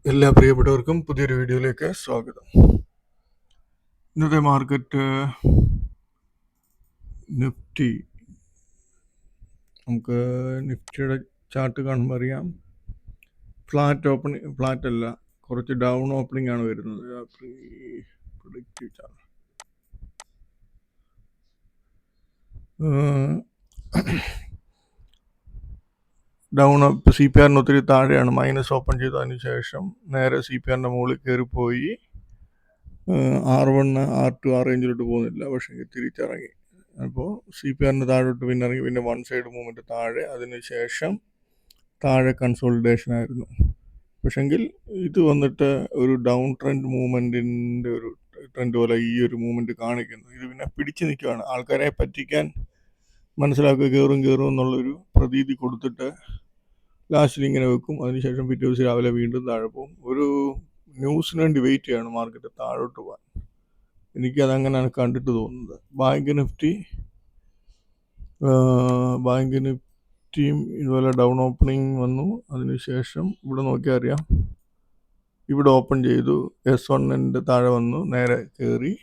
എല്ലാ പ്രിയപ്പെട്ടവർക്കും പുതിയൊരു വീഡിയോയിലേക്ക് സ്വാഗതം. ഇന്നത്തെ മാർക്കറ്റ് നിഫ്റ്റി, നമുക്ക് നിഫ്റ്റിയുടെ ചാർട്ട് കാണുമ്പോൾ അറിയാം. ഫ്ലാറ്റ് അല്ല, കുറച്ച് ഡൗൺ ഓപ്പണിംഗ് ആണ് വരുന്നത്. Productive chart down. ഇപ്പോൾ സി പി ആറിന് ഒത്തിരി താഴെയാണ്. മൈനസ് ഓപ്പൺ ചെയ്തതിന് ശേഷം നേരെ സി പി ആറിൻ്റെ മുകളിൽ കയറിപ്പോയി. R1 R2 ആ റേഞ്ചിലോട്ട് പോകുന്നില്ല, പക്ഷേ തിരിച്ചിറങ്ങി. അപ്പോൾ സി പി ആറിന് താഴോട്ട് പിന്നെ ഇറങ്ങി, പിന്നെ വൺ സൈഡ് മൂവ്മെൻറ്റ് താഴെ, അതിനുശേഷം താഴെ കൺസോളിഡേഷൻ ആയിരുന്നു. പക്ഷെങ്കിൽ ഇത് വന്നിട്ട് ഒരു ഡൗൺ ട്രെൻഡ് മൂവ്മെൻറ്റിൻ്റെ ഒരു ട്രെൻഡ് പോലെ ഈ ഒരു മൂവ്മെൻറ്റ് കാണിക്കുന്നു. ഇത് പിന്നെ പിടിച്ചു നിൽക്കുകയാണ്. ആൾക്കാരെ പറ്റിക്കാൻ മനസ്സിലാക്കുക, കയറും എന്നുള്ളൊരു പ്രതീതി കൊടുത്തിട്ട് ലാസ്റ്റിൽ ഇങ്ങനെ വെക്കും. അതിനുശേഷം പിറ്റേ ദിവസം രാവിലെ വീണ്ടും താഴെ പോകും. ഒരു ന്യൂസിന് വേണ്ടി വെയിറ്റ് ചെയ്യാണ് മാർക്കറ്റ് താഴോട്ട് പോകാൻ. എനിക്കതങ്ങനെയാണ് കണ്ടിട്ട് തോന്നുന്നത്. ബാങ്ക് നിഫ്റ്റിയും ഇതുപോലെ ഡൗൺ ഓപ്പണിംഗ് വന്നു. അതിനുശേഷം ഇവിടെ നോക്കിയാൽ അറിയാം, ഇവിടെ ഓപ്പൺ ചെയ്തു, S1 താഴെ വന്നു, നേരെ കയറി.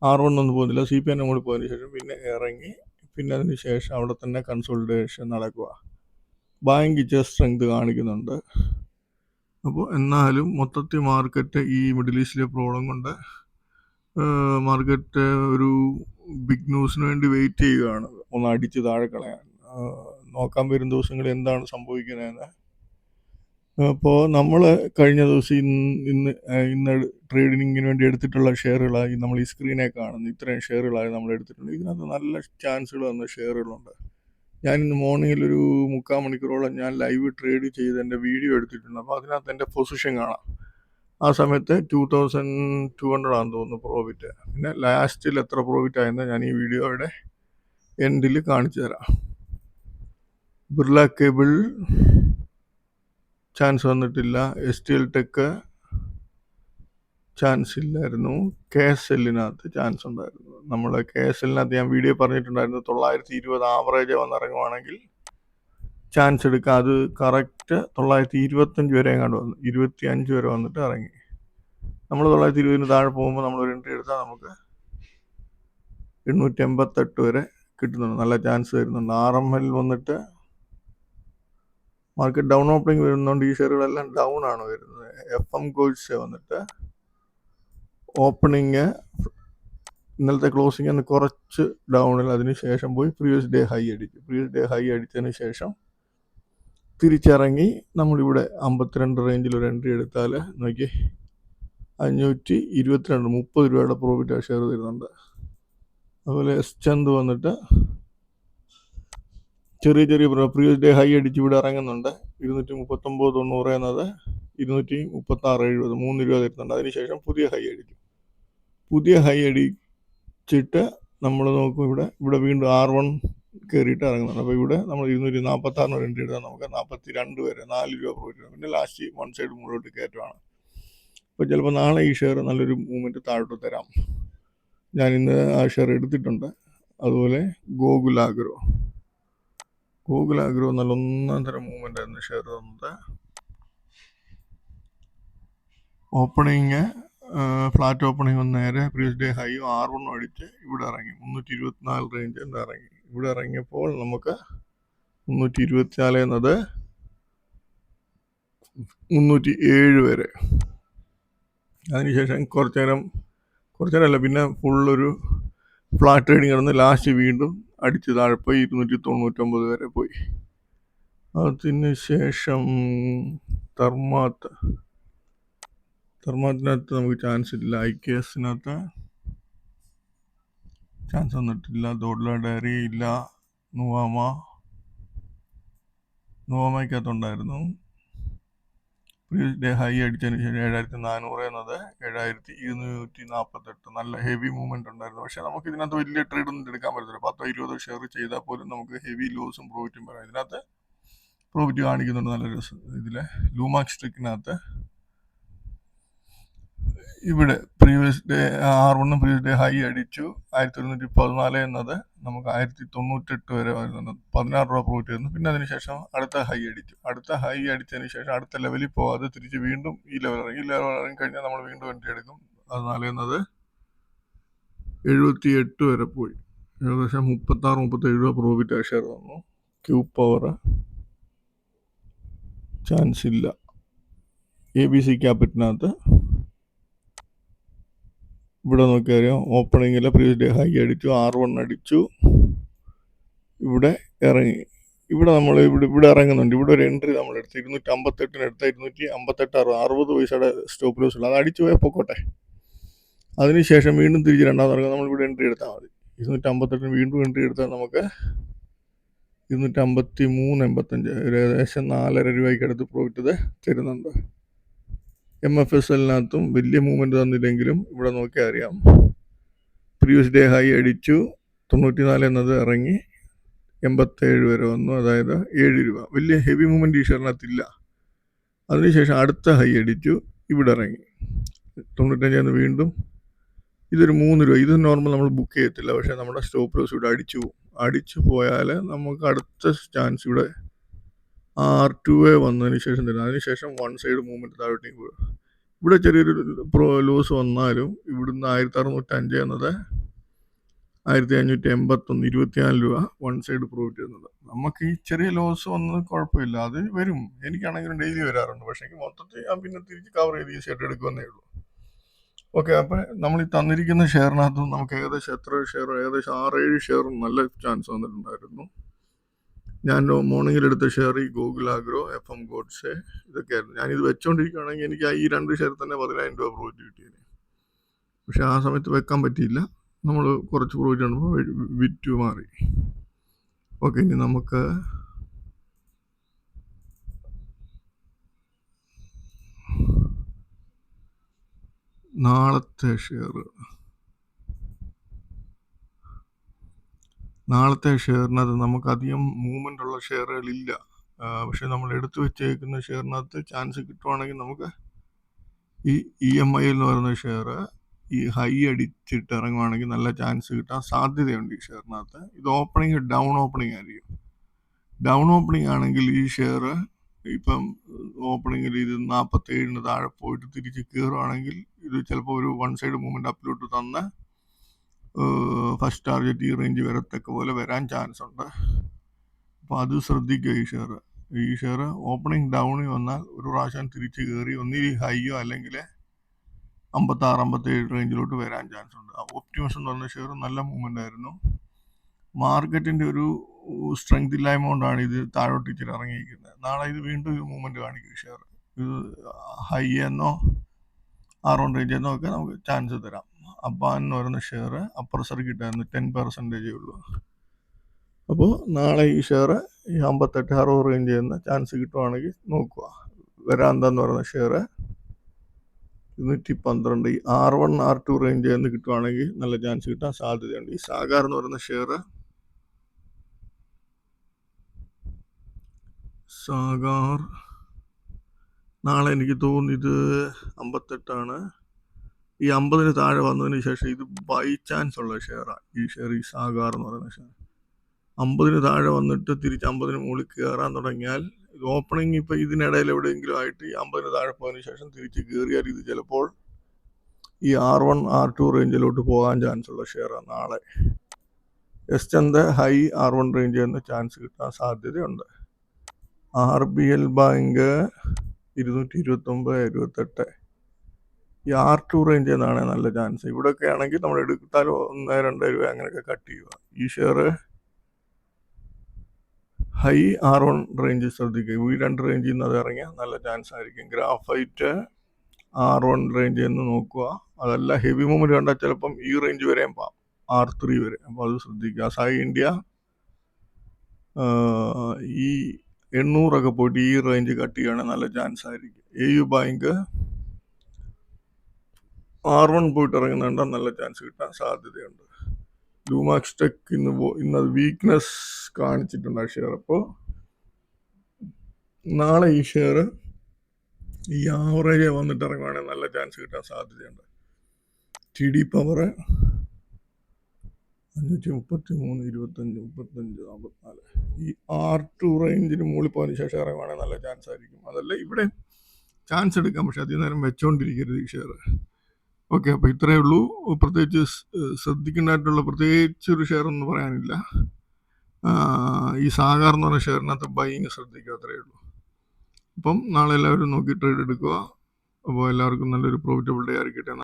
R1 ഒന്നും പോകുന്നില്ല, സി പി ആറിൻ്റെ മുകളിൽ പോയതിനു ശേഷം പിന്നെ ഇറങ്ങി. പിന്നെ അതിന് ശേഷം അവിടെ തന്നെ കൺസോളിഡേഷൻ നടക്കുക. ബാങ്ക് ഇച്ചിരി സ്ട്രെങ്ത് കാണിക്കുന്നുണ്ട്. അപ്പോൾ എന്നാലും മൊത്തത്തിൽ മാർക്കറ്റ് ഈ മിഡിൽ ഈസ്റ്റിലെ പ്രോബ്ലം കൊണ്ട് മാർക്കറ്റ് ഒരു ബിഗ് ന്യൂസിന് വേണ്ടി വെയിറ്റ് ചെയ്യുകയാണ്, ഒന്ന് അടിച്ച് താഴെ കളയാൻ. നോക്കാൻ വരും ദിവസങ്ങളിൽ എന്താണ് സംഭവിക്കുന്നതെന്ന്. അപ്പോൾ നമ്മൾ കഴിഞ്ഞ ദിവസം ഇന്ന് ട്രേഡിങ്ങിന് വേണ്ടി എടുത്തിട്ടുള്ള ഷെയറുകളായി നമ്മൾ ഈ സ്ക്രീനെ കാണുന്നു. ഇത്രയും ഷെയറുകളായി നമ്മൾ എടുത്തിട്ടുണ്ട്. ഇതിനകത്ത് നല്ല ചാൻസുകൾ വന്ന ഷെയറുകളുണ്ട്. ഞാൻ ഇന്ന് മോർണിംഗിൽ ഒരു 3/4 മണിക്കൂറോളം ഞാൻ ലൈവ് ട്രേഡ് ചെയ്ത് എൻ്റെ വീഡിയോ എടുത്തിട്ടുണ്ട്. അപ്പോൾ അതിനകത്ത് എൻ്റെ പൊസിഷൻ കാണാം. ആ സമയത്ത് 2200 ആണെന്ന് തോന്നുന്നു പ്രോഫിറ്റ്. പിന്നെ ലാസ്റ്റിൽ എത്ര പ്രോഫിറ്റ് ആയെന്ന് ഞാൻ ഈ വീഡിയോയുടെ എൻഡിൽ കാണിച്ചു തരാം. ബിർള കേബിൾ ചാൻസ് വന്നിട്ടില്ല. STL ടെക്ക് ചാൻസ് ഇല്ലായിരുന്നു. KSLനകത്ത് ചാൻസ് ഉണ്ടായിരുന്നു. നമ്മൾ KSLനകത്ത് ഞാൻ വീഡിയോ പറഞ്ഞിട്ടുണ്ടായിരുന്നു, 920 ആവറേജ് വന്നിറങ്ങുവാണെങ്കിൽ ചാൻസ് എടുക്കാം. അത് കറക്റ്റ് 925 വരെ എങ്ങാണ്ട് വന്നു, 25 വരെ വന്നിട്ട് ഇറങ്ങി. നമ്മൾ 920 താഴെ പോകുമ്പോൾ നമ്മൾ ഒരു എൻട്രി എടുത്താൽ നമുക്ക് 888 വരെ കിട്ടുന്നുണ്ട്. നല്ല ചാൻസ് വരുന്നുണ്ട്. RML വന്നിട്ട് മാർക്കറ്റ് ഡൗൺ ഓപ്പണിംഗ് വരുന്നതുകൊണ്ട് ഈ ഷെയറുകളെല്ലാം ഡൗൺ ആണ് വരുന്നത്. FM ഗോൾഡ്സ് വന്നിട്ട് ഓപ്പണിങ് ഇന്നലത്തെ ക്ലോസിംഗ് കുറച്ച് ഡൗണിൽ, അതിനുശേഷം പോയി പ്രീവിയസ് ഡേ ഹൈ അടിച്ചതിന് ശേഷം തിരിച്ചിറങ്ങി. നമ്മളിവിടെ 52 റേഞ്ചിൽ ഒരു എൻട്രി എടുത്താൽ നോക്കി 522 30 രൂപയുടെ പ്രോഫിറ്റ് ആ ഷെയർ തരുന്നുണ്ട്. അതുപോലെ എസ്ചന്ദ് വന്നിട്ട് ചെറിയ പ്രീവിയസ് ഡേ ഹൈ അടിച്ച് ഇവിടെ ഇറങ്ങുന്നുണ്ട്. 239.90 എന്നത് 236.70 3 രൂപ തരുന്നുണ്ട്. അതിനുശേഷം പുതിയ ഹൈ അടിച്ചിട്ട് നമ്മൾ നോക്കും, ഇവിടെ വീണ്ടും R1 കയറിയിട്ട് ഇറങ്ങുന്നുണ്ട്. അപ്പോൾ ഇവിടെ നമ്മൾ 246 ഒരു എൻട്രി എടുത്താൽ നമുക്ക് 42 വരെ 4 രൂപ പ്രോഫിറ്റ്. പിന്നെ ലാസ്റ്റ് വൺ സൈഡ് മുകളിലോട്ട് കയറ്റമാണ്. അപ്പോൾ ചിലപ്പോൾ നാളെ ഈ ഷെയർ നല്ലൊരു മൂവ്മെൻറ്റ് താഴോട്ട് തരാം. ഞാൻ ഇന്ന് ആ ഷെയർ എടുത്തിട്ടുണ്ട്. അതുപോലെ ഗോകുലാഗ്രോ നല്ല ഒന്നാം തരം മൂവ്മെൻ്റ് ആയിരുന്നു ഷെയർ തന്നത്. ഓപ്പണിങ് ഫ്ലാറ്റ് ഓപ്പണിംഗ് ഒന്ന് നേരെ പ്രീവിയസ് ഡേ ഹൈ R1 അടിച്ച് ഇവിടെ ഇറങ്ങി 324 റേഞ്ച് ഇറങ്ങി. ഇവിടെ ഇറങ്ങിയപ്പോൾ നമുക്ക് 324 എന്നത് 307 വരെ. അതിനുശേഷം കുറച്ച് നേരമല്ല, പിന്നെ ഫുള്ളൊരു ഫ്ലാറ്റ് ട്രേഡിങ് കിടന്ന് ലാസ്റ്റ് വീണ്ടും അടിച്ച് താഴെ പോയി 299 വരെ പോയി. അതിന് ശേഷം തെർമാത്തിനകത്ത് നമുക്ക് ചാൻസ് ഇല്ല. IKSനകത്ത് ചാൻസ് വന്നിട്ടില്ല. ദോഡ്ല ഡയറി ഇല്ല. നുവാമയ്ക്കകത്തുണ്ടായിരുന്നു. പ്രീവിയസ് ഡേ ഹൈ അടിച്ചതിന് ശേഷം 7400 എന്നത് 7248 നല്ല ഹെവി മൂവ്മെൻറ്റ് ഉണ്ടായിരുന്നു. പക്ഷേ നമുക്ക് ഇതിനകത്ത് വലിയ ട്രേഡൊന്നും എടുക്കാൻ പറ്റത്തില്ല. 10-20 ഷെയർ ചെയ്താൽ പോലും നമുക്ക് ഹെവി ലോസും പ്രോഫിറ്റും വരാം. ഇതിനകത്ത് പ്രോഫിറ്റ് കാണിക്കുന്നുണ്ട് നല്ല രസം. ഇതിൽ ലൂമാക്സ് ട്രിക്കിനകത്ത് ഇവിടെ previous day R1 previous day high അടിച്ചു 1114 എന്നത് നമുക്ക് 1098 വരെ വരുന്നത് 16 രൂപ പ്രോഫിറ്റ് വരുന്നു. പിന്നെ അതിനുശേഷം അടുത്ത ഹൈ അടിച്ചു. അടുത്ത ഹൈ അടിച്ചതിന് ശേഷം അടുത്ത ലെവലിൽ പോകാതെ തിരിച്ച് വീണ്ടും ഈ ലെവൽ ഇറങ്ങി കഴിഞ്ഞാൽ നമ്മൾ വീണ്ടും എൻട്രി എടുക്കും. അത് എന്നത് 78 വരെ പോയി. ഏകദേശം 36-37 രൂപ പ്രോഫിറ്റ് ആ ഷെയർ വന്നു. ക്യൂ പവർ ചാൻസ് ഇല്ല. ABC ക്യാപിറ്റലിനകത്ത് ഇവിടെ നോക്കിയാൽ ഓപ്പണിങ്ങിൽ പ്രീവിയസ് ഡേ ഹൈ അടിച്ചു, R1 അടിച്ചു, ഇവിടെ ഇറങ്ങി. ഇവിടെ നമ്മൾ ഇവിടെ ഇറങ്ങുന്നുണ്ട്. ഇവിടെ ഒരു എൻട്രി നമ്മൾ എടുത്ത് 258 എടുത്ത 258 60 പൈസയുടെ സ്റ്റോപ്പ് ലോസ് ഉള്ളത്. അത് അടിച്ചു പോയാൽ പൊക്കോട്ടെ. അതിനുശേഷം വീണ്ടും തിരിച്ച് രണ്ടാമത് ഇറങ്ങും. നമ്മൾ ഇവിടെ എൻട്രി എടുത്താൽ മതി. 258 വീണ്ടും എൻട്രി എടുത്താൽ നമുക്ക് 253.85 ഏകദേശം 4.5 രൂപയ്ക്ക് അടുത്ത് പ്രോഫിറ്റ് തരുന്നുണ്ട്. MFSLനകത്തും വലിയ മൂവ്മെൻറ്റ് തന്നില്ലെങ്കിലും ഇവിടെ നോക്കിയാൽ അറിയാം. പ്രീവിയസ് ഡേ ഹൈ അടിച്ചു 94 എന്നത് ഇറങ്ങി 87 വരെ വന്നു, അതായത് 7 രൂപ. വലിയ ഹെവി മൂവ്മെൻറ്റ് ഈ ഷെയറിനകത്തില്ല. അതിനുശേഷം അടുത്ത ഹൈ അടിച്ചു, ഇവിടെ ഇറങ്ങി 95 വീണ്ടും. ഇതൊരു 3 രൂപ. ഇത് നോർമൽ നമ്മൾ ബുക്ക് ചെയ്യത്തില്ല, പക്ഷേ നമ്മുടെ സ്റ്റോപ്പ് ലോസ് ഇവിടെ അടിച്ചു പോയാൽ നമുക്ക് അടുത്ത ചാൻസ് ഇവിടെ R2 വന്നതിന് ശേഷം തരും. അതിനുശേഷം വൺ സൈഡ് മൂവ്മെൻറ്റ് താഴോട്ടേക്ക് പോകും. ഇവിടെ ചെറിയൊരു ലോസ് വന്നാലും ഇവിടുന്ന് 1605 എന്നത് 1581 24 രൂപ വൺ സൈഡ് പ്രോഫിറ്റ് വരുന്നത്. നമുക്ക് ഈ ചെറിയ ലോസ് വന്നത് കുഴപ്പമില്ല, അത് വരും. എനിക്കാണെങ്കിലും ഡെയിലി വരാറുണ്ട്. പക്ഷേ മൊത്തത്തിൽ ഞാൻ പിന്നെ തിരിച്ച് കവർ ചെയ്ത് ഈസിയായിട്ട് എടുക്കുമെന്നേ ഉള്ളൂ. ഓക്കെ, അപ്പം നമ്മൾ ഈ തന്നിരിക്കുന്ന ഷെയറിനകത്ത് നമുക്ക് ഏകദേശം എത്ര ഷെയർ, ഏകദേശം 6-7 ഷെയറും നല്ല ചാൻസ് വന്നിട്ടുണ്ടായിരുന്നു. ഞാൻ മോർണിംഗിൽ എടുത്ത ഷെയർ ഈ ഗൂഗിൾ ആഗ്രോ, FM ഗോഡ്സെ, ഇതൊക്കെയായിരുന്നു. ഞാനിത് വെച്ചുകൊണ്ടിരിക്കുകയാണെങ്കിൽ എനിക്ക് ഈ 2 ഷെയർ തന്നെ 10,000 രൂപ പ്രോഫിറ്റ് കിട്ടിയത്. പക്ഷെ ആ സമയത്ത് വെക്കാൻ പറ്റിയില്ല. നമ്മൾ കുറച്ച് പ്രോഫിറ്റ് കാണുമ്പോൾ വിറ്റ് മാറി. ഓക്കെ, ഇനി നമുക്ക് നാളത്തെ ഷെയറിനകത്ത് നമുക്കധികം മൂവ്മെൻ്റ് ഉള്ള ഷെയറുകളില്ല. പക്ഷെ നമ്മൾ എടുത്തു വെച്ചേക്കുന്ന ഷെയറിനകത്ത് ചാൻസ് കിട്ടുവാണെങ്കിൽ നമുക്ക് ഈ EMI എന്ന് പറയുന്ന ഷെയർ ഈ ഹൈ അടിച്ചിട്ട് ഇറങ്ങുവാണെങ്കിൽ നല്ല ചാൻസ് കിട്ടാൻ സാധ്യതയുണ്ട് ഈ ഷെയറിനകത്ത്. ഇത് ഡൗൺ ഓപ്പണിംഗ് ആയിരിക്കും. ഡൗൺ ഓപ്പണിംഗ് ആണെങ്കിൽ ഈ ഷെയർ ഇപ്പം ഓപ്പണിങ്ങിൽ ഇത് 47 താഴെ പോയിട്ട് തിരിച്ച് കയറുവാണെങ്കിൽ ഇത് ചിലപ്പോൾ ഒരു വൺ സൈഡ് മൂവ്മെൻറ്റ് അപ്പിലോട്ട് തന്ന് ഫസ്റ്റ് ടാർഗറ്റ് ഈ റേഞ്ച് വരത്തക്ക പോലെ വരാൻ ചാൻസ് ഉണ്ട്. അപ്പോൾ അത് ശ്രദ്ധിക്കുക. ഈ ഷെയർ ഓപ്പണിംഗ് ഡൗണിൽ വന്നാൽ ഒരു പ്രാവശ്യം തിരിച്ച് കയറി ഒന്നിൽ ഹൈയോ അല്ലെങ്കിൽ 56-57 റേഞ്ചിലോട്ട് വരാൻ ചാൻസ് ഉണ്ട്. ഒപ്റ്റിമസ് എന്ന് പറഞ്ഞ ഷെയർ നല്ല മൂവ്മെൻ്റ് ആയിരുന്നു. മാർക്കറ്റിൻ്റെ ഒരു സ്ട്രെങ്ത് ഇല്ലായ്മ കൊണ്ടാണ് ഇത് താഴോട്ട് ഇച്ചിരി ഇറങ്ങിയിരിക്കുന്നത്. നാളെ ഇത് വീണ്ടും ഒരു മൂവ്മെൻറ്റ് കാണിക്കും ഷെയർ. ഇത് ഹൈ എന്നോ R1 റേഞ്ച് എന്നോ ഒക്കെ നമുക്ക് ചാൻസ് തരാം. അപ്പാൻ എന്ന് പറയുന്ന ഷെയർ അപ്പർ സർക്യൂട്ട് ആയിരുന്നു, 10% ഉള്ളൂ. അപ്പോൾ നാളെ ഈ ഷെയർ ഈ 58-60 റേഞ്ച് ചെയ്യുന്ന ചാൻസ് കിട്ടുവാണെങ്കിൽ നോക്കുക. വരാന്ത എന്ന് പറയുന്ന ഷെയർ 212 ഈ R1 R2 റേഞ്ച് എന്ന് കിട്ടുവാണെങ്കിൽ നല്ല ചാൻസ് കിട്ടാൻ സാധ്യതയുണ്ട്. ഈ സാഗാർ എന്ന് പറയുന്ന ഷെയർ നാളെ എനിക്ക് തോന്നുന്നു ഇത് 58 ഈ 50 താഴെ വന്നതിന് ശേഷം ഇത് ബൈ ചാൻസ് ഉള്ള ഷെയറാണ് ഈ സാഗാർ എന്ന് പറയുന്ന ഷെയർ. 50 താഴെ വന്നിട്ട് തിരിച്ച് 50 മുകളിൽ കയറാൻ തുടങ്ങിയാൽ ഇത് ഓപ്പണിംഗ് ഇപ്പം ഇതിനിടയിൽ എവിടെയെങ്കിലും ആയിട്ട് ഈ 50 താഴെ പോയതിനു ശേഷം തിരിച്ച് കയറിയാൽ ഇത് ചിലപ്പോൾ ഈ R1 R2 റേഞ്ചിലോട്ട് പോകാൻ ചാൻസ് ഉള്ള ഷെയറാണ് നാളെ. എസ്റ്റന്റെ ഹൈ R1 റേഞ്ച് എന്ന ചാൻസ് കിട്ടാൻ സാധ്യതയുണ്ട്. RBL ബാങ്ക് 229-28 ഈ R2 റേഞ്ച് എന്നാണ് നല്ല ചാൻസ്. ഇവിടെയൊക്കെ ആണെങ്കിൽ നമ്മൾ എടുത്താൽ 1-2 രൂപ അങ്ങനെയൊക്കെ കട്ട് ചെയ്യുക. ഈ ഷെയർ ഹൈ R1 റേഞ്ച് ശ്രദ്ധിക്കുക. ഈ 2 റേഞ്ചിൽ നിന്ന് അത് ഇറങ്ങിയാൽ നല്ല ചാൻസ് ആയിരിക്കും. ഗ്രാഫൈറ്റ് R1 റേഞ്ച് എന്ന് നോക്കുക. അതല്ല ഹെവി മൂവ്മെൻറ്റ് കണ്ടാൽ ചിലപ്പം ഈ റേഞ്ച് വരെയും പോകാം, R3 വരെ. അപ്പോൾ അത് ശ്രദ്ധിക്കുക. സായി ഇന്ത്യ ഈ 800 പോയിട്ട് ഈ റേഞ്ച് കട്ട് ചെയ്യുകയാണെങ്കിൽ നല്ല ചാൻസ് ആയിരിക്കും. AU ബാങ്ക് R1 പോയിട്ട് ഇറങ്ങുന്നുണ്ടാൽ നല്ല ചാൻസ് കിട്ടാൻ സാധ്യതയുണ്ട്. ലൂമാക്സ് ടെക് ഇന്നത് വീക്ക്നെസ് കാണിച്ചിട്ടുണ്ട് ആ ഷെയർ. അപ്പോൾ നാളെ ഈ ഷെയർ ഈ ആവറേജ് വന്നിട്ട് ഇറങ്ങുവാണെങ്കിൽ നല്ല ചാൻസ് കിട്ടാൻ സാധ്യതയുണ്ട്. T D power 533, 25, 35, 44. ഈ R2 റേഞ്ചിന് മുകളിൽ പോയതിന് ശേഷം ഇറങ്ങുവാണെങ്കിൽ നല്ല ചാൻസ് ആയിരിക്കും. അതല്ല ഇവിടെ ചാൻസ് എടുക്കാം, പക്ഷെ അധികം നേരം വെച്ചോണ്ടിരിക്കരുത് ഈ ഷെയർ. ഓക്കെ, അപ്പോൾ ഇത്രയേ ഉള്ളൂ. പ്രത്യേകിച്ച് ശ്രദ്ധിക്കേണ്ടതായിട്ടുള്ള പ്രത്യേകിച്ച് ഒരു ഷെയർ ഒന്നും പറയാനില്ല. ഈ സാഗർ എന്ന് പറഞ്ഞ ഷെയറിനകത്ത് ബൈയിങ് ശ്രദ്ധിക്കുക, അത്രയേ ഉള്ളൂ. അപ്പം നാളെ എല്ലാവരും നോക്കി ട്രേഡ് എടുക്കുക. അപ്പോൾ എല്ലാവർക്കും നല്ലൊരു പ്രോഫിറ്റബിൾ ഡേ ആയിരിക്കട്ടെ.